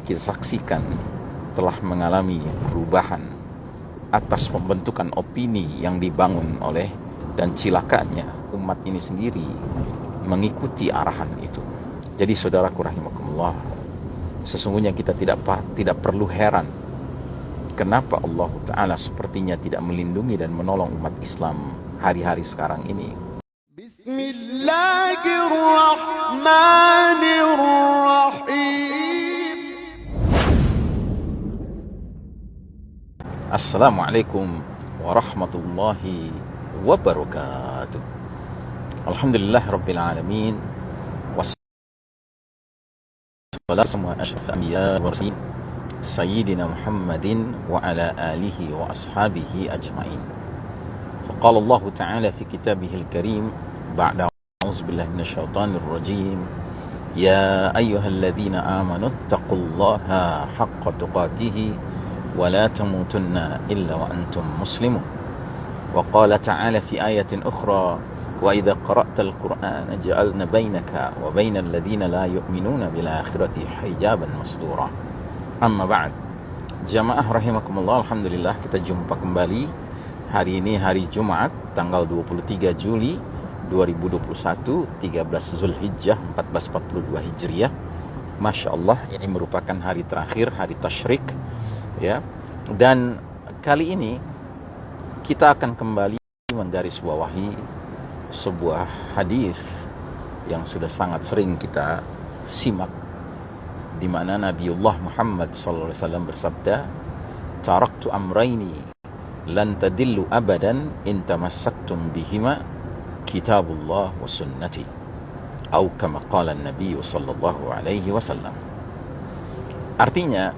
kita saksikan telah mengalami perubahan atas pembentukan opini yang dibangun oleh, dan cilakanya umat ini sendiri mengikuti arahan itu. Jadi saudaraku rahimakumullah, sesungguhnya kita tidak perlu heran kenapa Allah Ta'ala sepertinya tidak melindungi dan menolong umat Islam hari-hari sekarang ini. Bismillahirrahmanirrahim. Assalamualaikum warahmatullahi wabarakatuh. Alhamdulillah Rabbil Alamin. Wassalamu ala asyrafil anbiya wa mursalin Sayyidina Muhammadin wa ala alihi wa ashabihi ajma'in. Faqala Allah Ta'ala fi kitabihil karim ba'da a'udzu billahi minasyaitonir rajim. Ya ayyuhalladzina amanu taqullaha haqqa tuqatih wa la tamutunna illa wa antum muslimun. Wa qala ta'ala fi ayatin ukhra wa idza qara'tal qur'ana ja'alna bainaka wa bainal ladzina la yu'minuna bil akhirati hijaban masdura. Amma ba'd. Jamaah rahimakumullah, alhamdulillah kita jumpa kembali. Hari ini hari Jumat tanggal 23 Juli 2021, 13 Zulhijjah 1442 Hijriah. Masya Allah, ini merupakan hari terakhir, hari tasyrik ya. Dan kali ini kita akan kembali menggarisbawahi sebuah hadis yang sudah sangat sering kita simak, di mana Nabiullah Muhammad sallallahu alaihi wasallam bersabda, "Taraktu amrayni lan tadillu abadan in tamassaktum bihima, kitabullah wa sunnati." Atau kama qala an-nabiy sallallahu alaihi wasallam. Artinya,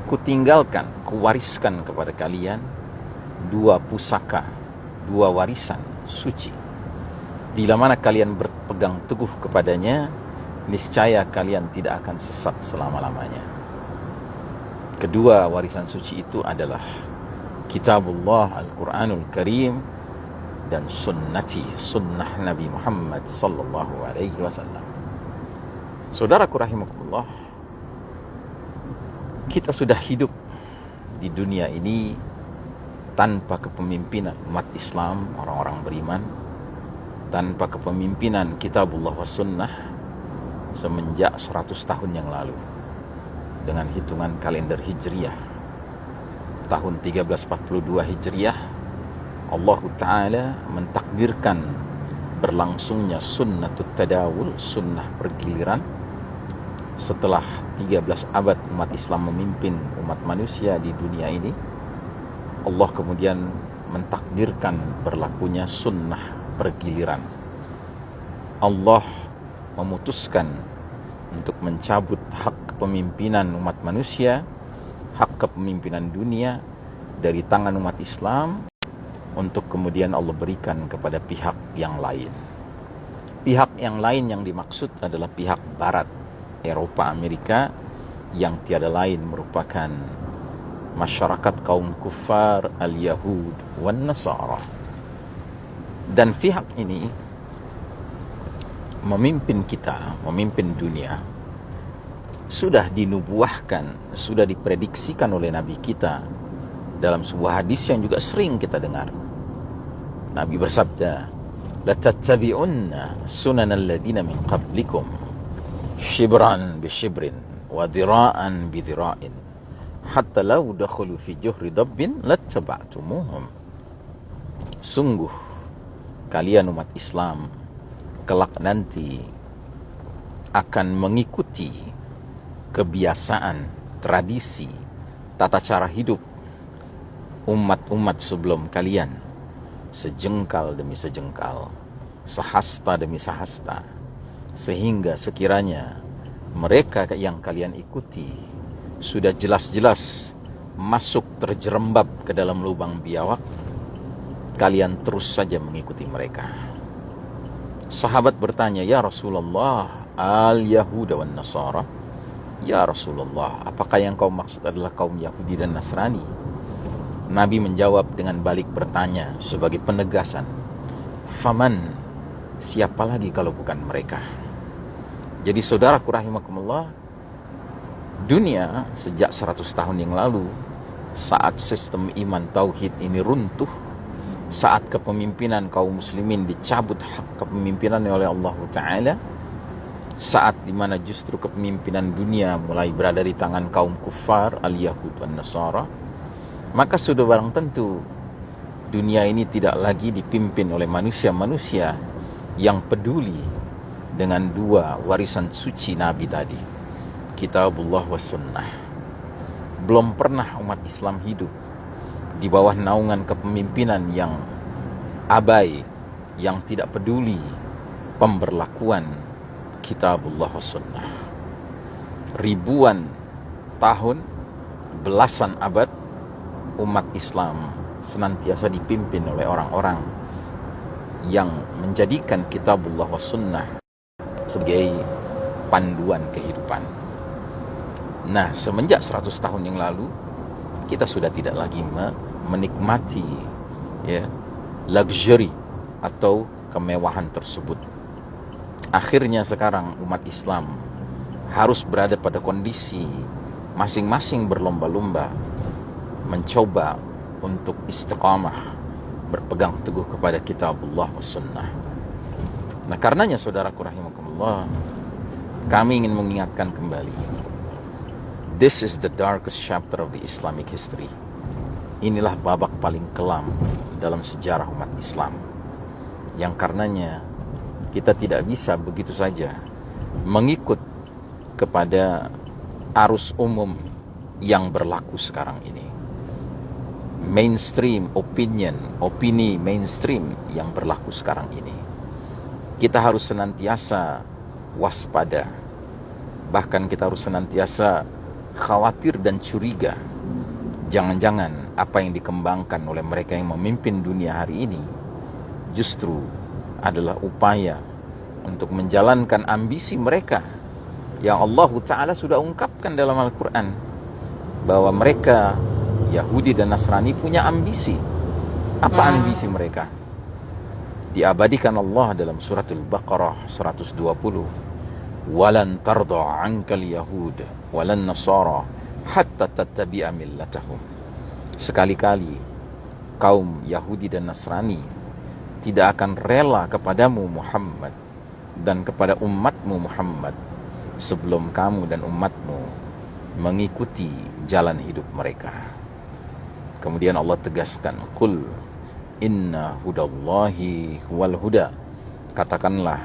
kutinggalkan, kuwariskan kepada kalian dua pusaka, dua warisan suci. Bila mana kalian berpegang teguh kepadanya, niscaya kalian tidak akan sesat selama-lamanya. Kedua warisan suci itu adalah Kitabullah Al-Quranul Karim dan sunnati, sunnah Nabi Muhammad sallallahu alaihi wasallam. Saudaraku rahimakumullah, kita sudah hidup di dunia ini tanpa kepemimpinan umat Islam, orang-orang beriman, tanpa kepemimpinan Kitabullah wa sunnah semenjak 100 tahun yang lalu dengan hitungan kalender Hijriyah. Tahun 1342 Hijriyah, Allah Ta'ala mentakdirkan berlangsungnya sunnatut tadawul, sunnah pergiliran. Setelah 13 abad umat Islam memimpin umat manusia di dunia ini, Allah kemudian mentakdirkan berlakunya sunnah pergiliran. Allah memutuskan untuk mencabut hak kepemimpinan umat manusia, hak kepemimpinan dunia dari tangan umat Islam, untuk kemudian Allah berikan kepada pihak yang lain. Pihak yang lain yang dimaksud adalah pihak Barat, Eropa, Amerika, yang tiada lain merupakan masyarakat kaum kufar al-Yahud wan Nasara. Dan pihak ini memimpin kita, memimpin dunia. Sudah dinubuahkan, sudah diprediksikan oleh Nabi kita dalam sebuah hadis yang juga sering kita dengar. Nabi bersabda, "Latattabi'unna sunanal ladzina min qablikum, shibran bi shibrin wa dhira'an bi dhira'in, hatta law dakhulu fi juhri dabbin lattaba'tumuhum." Sungguh kalian umat Islam kelak nanti akan mengikuti kebiasaan, tradisi, tata cara hidup umat-umat sebelum kalian, sejengkal demi sejengkal, sehasta demi sehasta, sehingga sekiranya mereka yang kalian ikuti sudah jelas-jelas masuk terjerembab ke dalam lubang biawak, kalian terus saja mengikuti mereka. Sahabat bertanya, "Ya Rasulullah, al-Yahuda wan Nasara?" "Ya Rasulullah, apakah yang kau maksud adalah kaum Yahudi dan Nasrani?" Nabi menjawab dengan balik bertanya sebagai penegasan, "Faman, siapa lagi kalau bukan mereka?" Jadi saudaraku rahimakumullah, Dunia sejak 100 tahun yang lalu, saat sistem iman tauhid ini runtuh, saat kepemimpinan kaum muslimin dicabut hak kepemimpinannya oleh Allah Ta'ala, saat dimana justru kepemimpinan dunia mulai berada di tangan kaum kufar, al-Yahud dan Nasara, maka sudah barang tentu dunia ini tidak lagi dipimpin oleh manusia-manusia yang peduli dengan dua warisan suci Nabi tadi, Kitabullah wa Sunnah. Belum pernah umat Islam hidup di bawah naungan kepemimpinan yang abai, yang tidak peduli pemberlakuan Kitabullah wa Sunnah. Ribuan tahun, belasan abad, umat Islam senantiasa dipimpin oleh orang-orang yang menjadikan Kitabullah wa Sunnah sebagai panduan kehidupan. Nah, semenjak 100 tahun yang lalu, kita sudah tidak lagi menikmati luxury atau kemewahan tersebut. Akhirnya sekarang umat Islam harus berada pada kondisi masing-masing berlomba-lomba mencoba untuk istiqamah, berpegang teguh kepada Kitabullah wa Sunnah. Nah, karenanya saudaraku rahimakumullah, kami ingin mengingatkan kembali, this is the darkest chapter of the Islamic history. Inilah babak paling kelam dalam sejarah umat Islam, yang karenanya kita tidak bisa begitu saja mengikut kepada arus umum yang berlaku sekarang ini. Mainstream opini mainstream yang berlaku sekarang ini. Kita harus senantiasa waspada. Bahkan kita harus senantiasa khawatir dan curiga. Jangan-jangan apa yang dikembangkan oleh mereka yang memimpin dunia hari ini justru adalah upaya untuk menjalankan ambisi mereka yang Allah Ta'ala sudah ungkapkan dalam Al-Quran, bahwa mereka Yahudi dan Nasrani punya ambisi. Apa ambisi mereka? Diabadikan Allah dalam suratul Baqarah 120. Walan tarda 'ankal yahud walan nasara hatta tattabi'a millatahum. Sekali-kali kaum Yahudi dan Nasrani tidak akan rela kepadamu Muhammad dan kepada umatmu Muhammad sebelum kamu dan umatmu mengikuti jalan hidup mereka. Kemudian Allah tegaskan, Qul inna hudallahi wal huda. Katakanlah,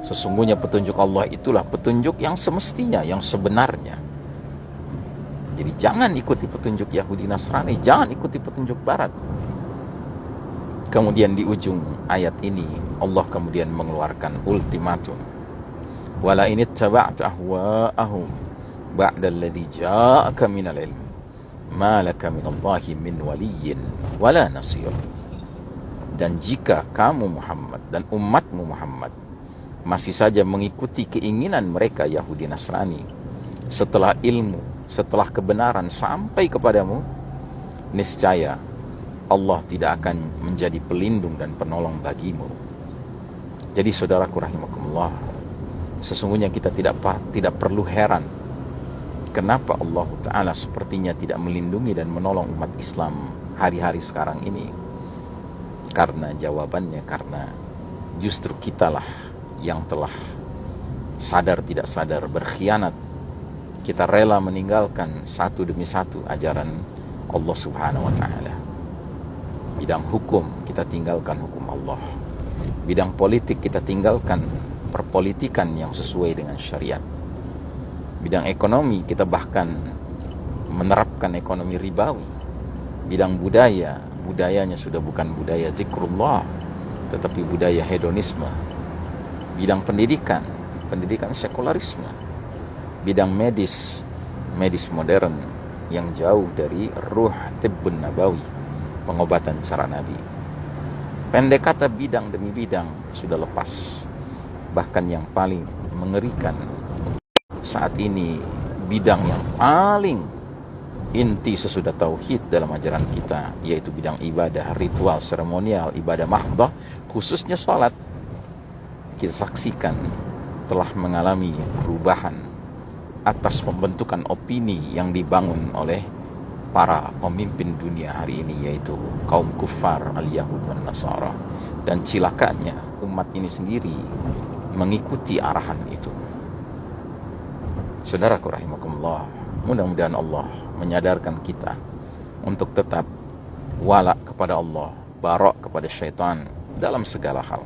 sesungguhnya petunjuk Allah itulah petunjuk yang semestinya, yang sebenarnya. Jadi jangan ikuti petunjuk Yahudi Nasrani, jangan ikuti petunjuk Barat. Kemudian di ujung ayat ini Allah kemudian mengeluarkan ultimatum. Wala in ittaba'ta ahwa'ahum ba'da alladhi ja'aka minal ilm ma laka minallahi min waliyyin wala nasir. Dan jika kamu Muhammad dan umatmu Muhammad masih saja mengikuti keinginan mereka Yahudi Nasrani setelah ilmu, setelah kebenaran sampai kepadamu, niscaya Allah tidak akan menjadi pelindung dan penolong bagimu. Jadi saudaraku rahimakumullah, sesungguhnya kita tidak perlu heran kenapa Allah Ta'ala sepertinya tidak melindungi dan menolong umat Islam hari-hari sekarang ini. Karena jawabannya, karena justru kitalah yang telah sadar tidak sadar berkhianat. Kita rela meninggalkan satu demi satu ajaran Allah Subhanahu wa Ta'ala. Bidang hukum kita tinggalkan hukum Allah. Bidang politik kita tinggalkan perpolitikan yang sesuai dengan syariat. Bidang ekonomi kita bahkan menerapkan ekonomi ribawi. Bidang budaya, budayanya sudah bukan budaya zikrullah, tetapi budaya hedonisme. Bidang pendidikan, pendidikan sekularisme. Bidang medis, medis modern yang jauh dari ruh tibbun nabawi, pengobatan cara Nabi. Pendek kata, bidang demi bidang sudah lepas. Bahkan yang paling mengerikan saat ini, bidang yang paling inti sesudah tauhid dalam ajaran kita, yaitu bidang ibadah, ritual, seremonial, ibadah mahdah, khususnya salat, kita saksikan telah mengalami perubahan atas pembentukan opini yang dibangun oleh para pemimpin dunia hari ini, yaitu kaum kufar al-Yahud dan Nasara. Dan cilakanya umat ini sendiri mengikuti arahan itu. Saudaraku rahimakumullah, mudah-mudahan Allah menyadarkan kita untuk tetap wala kepada Allah, barok kepada syaitan dalam segala hal.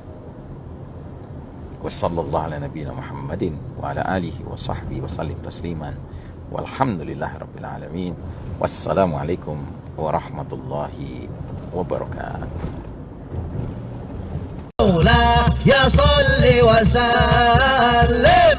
Wassallallahu ala nabiyina Muhammadin wa ala alihi wa sahbihi wa sallim tasliman walhamdulillahi rabbil alamin. Wassalamualaikum warahmatullahi wabarakatuh. Ya salli wa sallim